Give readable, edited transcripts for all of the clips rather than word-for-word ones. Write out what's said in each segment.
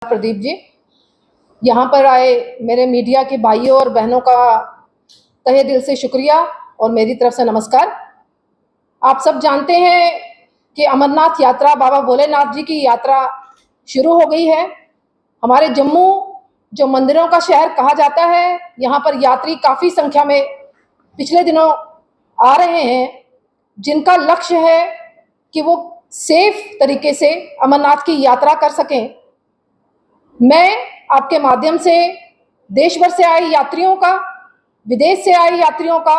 प्रदीप जी, यहाँ पर आए मेरे मीडिया के भाइयों और बहनों का तहे दिल से शुक्रिया और मेरी तरफ से नमस्कार। आप सब जानते हैं कि अमरनाथ यात्रा, बाबा भोलेनाथ जी की यात्रा शुरू हो गई है। हमारे जम्मू जो मंदिरों का शहर कहा जाता है, यहाँ पर यात्री काफ़ी संख्या में पिछले दिनों आ रहे हैं, जिनका लक्ष्य है कि वो सेफ तरीके से अमरनाथ की यात्रा कर सकें। मैं आपके माध्यम से देश भर से आए यात्रियों का, विदेश से आए यात्रियों का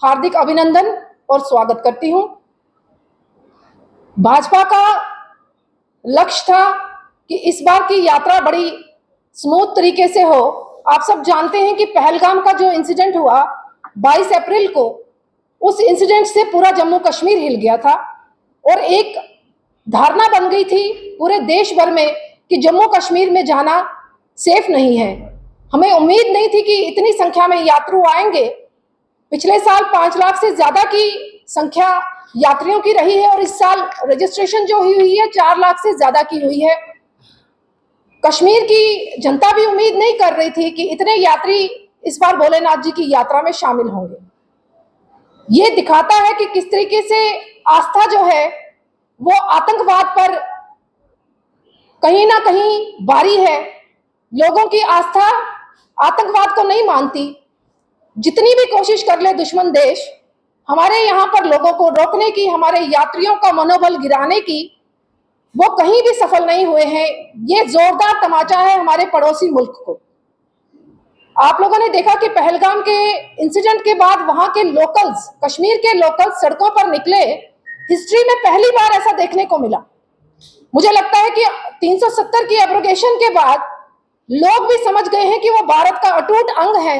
हार्दिक अभिनंदन और स्वागत करती हूं। भाजपा का लक्ष्य था कि इस बार की यात्रा बड़ी स्मूथ तरीके से हो। आप सब जानते हैं कि पहलगाम का जो इंसिडेंट हुआ 22 अप्रैल को, उस इंसिडेंट से पूरा जम्मू कश्मीर हिल गया था और एक धारणा बन गई थी पूरे देश भर में कि जम्मू कश्मीर में जाना सेफ नहीं है। हमें उम्मीद नहीं थी कि इतनी संख्या में यात्रु आएंगे। पिछले साल 5 लाख से ज्यादा की संख्या यात्रियों की रही है और इस साल रजिस्ट्रेशन जो हुई है 4 लाख से ज्यादा की हुई है। कश्मीर की जनता भी उम्मीद नहीं कर रही थी कि इतने यात्री इस बार भोलेनाथ जी की यात्रा में शामिल होंगे। ये दिखाता है कि किस तरीके से आस्था जो है वो आतंकवाद पर कहीं ना कहीं भारी है। लोगों की आस्था आतंकवाद को नहीं मानती। जितनी भी कोशिश कर ले दुश्मन देश हमारे यहाँ पर लोगों को रोकने की, हमारे यात्रियों का मनोबल गिराने की, वो कहीं भी सफल नहीं हुए हैं। ये जोरदार तमाचा है हमारे पड़ोसी मुल्क को। आप लोगों ने देखा कि पहलगाम के इंसिडेंट के बाद वहां के लोकल्स, कश्मीर के लोकल्स सड़कों पर निकले। हिस्ट्री में पहली बार ऐसा देखने को मिला। मुझे लगता है कि 370 की एब्रोगेशन के बाद लोग भी समझ गए हैं कि वो भारत का अटूट अंग है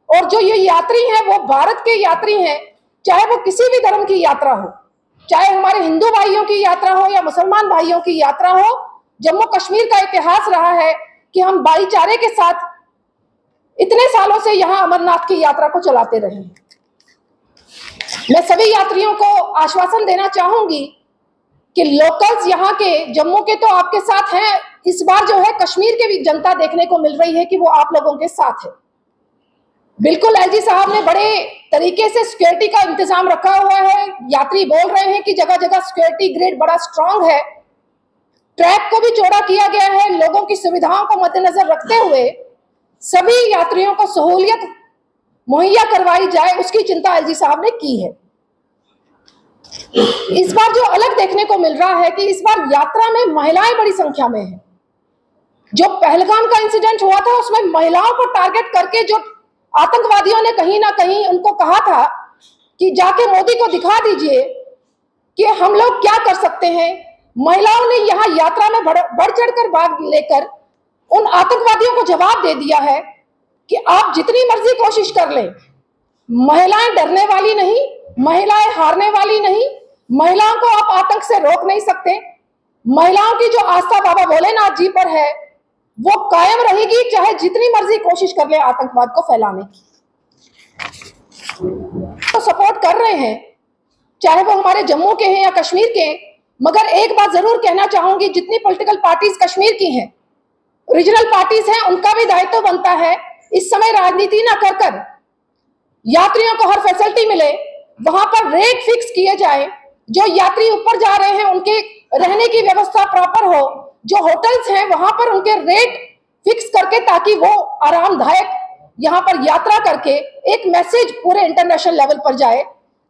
और जो ये यात्री हैं वो भारत के यात्री हैं, चाहे वो किसी भी धर्म की यात्रा हो, चाहे हमारे हिंदू भाइयों की यात्रा हो या मुसलमान भाइयों की यात्रा हो। जम्मू कश्मीर का इतिहास रहा है कि हम भाईचारे के साथ इतने सालों से यहाँ अमरनाथ की यात्रा को चलाते रहे। मैं सभी यात्रियों को आश्वासन देना चाहूंगी कि लोकल्स यहाँ के, जम्मू के तो आपके साथ हैं, इस बार जो है कश्मीर के भी जनता देखने को मिल रही है कि वो आप लोगों के साथ है। बिल्कुल एलजी साहब ने बड़े तरीके से सिक्योरिटी का इंतजाम रखा हुआ है। यात्री बोल रहे हैं कि जगह जगह सिक्योरिटी ग्रिड बड़ा स्ट्रांग है। ट्रैक को भी चौड़ा किया गया है। लोगों की सुविधाओं को मद्देनजर रखते हुए सभी यात्रियों को सहूलियत मुहैया करवाई जाए, उसकी चिंता एलजी साहब ने की है। इस बार जो अलग देखने को मिल रहा है कि इस बार यात्रा में महिलाएं बड़ी संख्या में हैं। जो पहलगाम का इंसिडेंट हुआ था उसमें महिलाओं को टारगेट करके जो आतंकवादियों ने कहीं ना कहीं उनको कहा था कि जाके मोदी को दिखा दीजिए कि हम लोग क्या कर सकते हैं। महिलाओं ने यहाँ यात्रा में बढ़ चढ़कर भाग लेकर उन आतंकवादियों को जवाब दे दिया है कि आप जितनी मर्जी कोशिश कर लें, महिलाएं डरने वाली नहीं, महिलाएं हारने वाली नहीं, महिलाओं को आप आतंक से रोक नहीं सकते। महिलाओं की जो आस्था बाबा भोलेनाथ जी पर है वो कायम रहेगी, चाहे जितनी मर्जी कोशिश कर ले आतंकवाद को फैलाने की। तो सपोर्ट कर रहे हैं, चाहे वो हमारे जम्मू के हैं या कश्मीर के हैं। मगर एक बात जरूर कहना चाहूंगी, जितनी पॉलिटिकल पार्टीज कश्मीर की हैं, रीजनल पार्टीज हैं, उनका भी दायित्व बनता है इस समय राजनीति ना कर कर यात्रियों को हर फैसिलिटी मिले, वहां पर रेट फिक्स किए जाए। जो यात्री ऊपर जा रहे हैं उनके रहने की व्यवस्था प्रॉपर हो, जो होटल्स हैं वहां पर उनके रेट फिक्स करके, ताकि वो आरामदायक यहाँ पर यात्रा करके एक मैसेज पूरे इंटरनेशनल लेवल पर जाए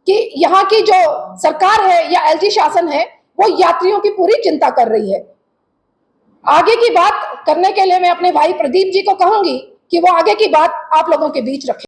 कि यहाँ की जो सरकार है या एलजी शासन है वो यात्रियों की पूरी चिंता कर रही है। आगे की बात करने के लिए मैं अपने भाई प्रदीप जी को कहूंगी कि वो आगे की बात आप लोगों के बीच रखें।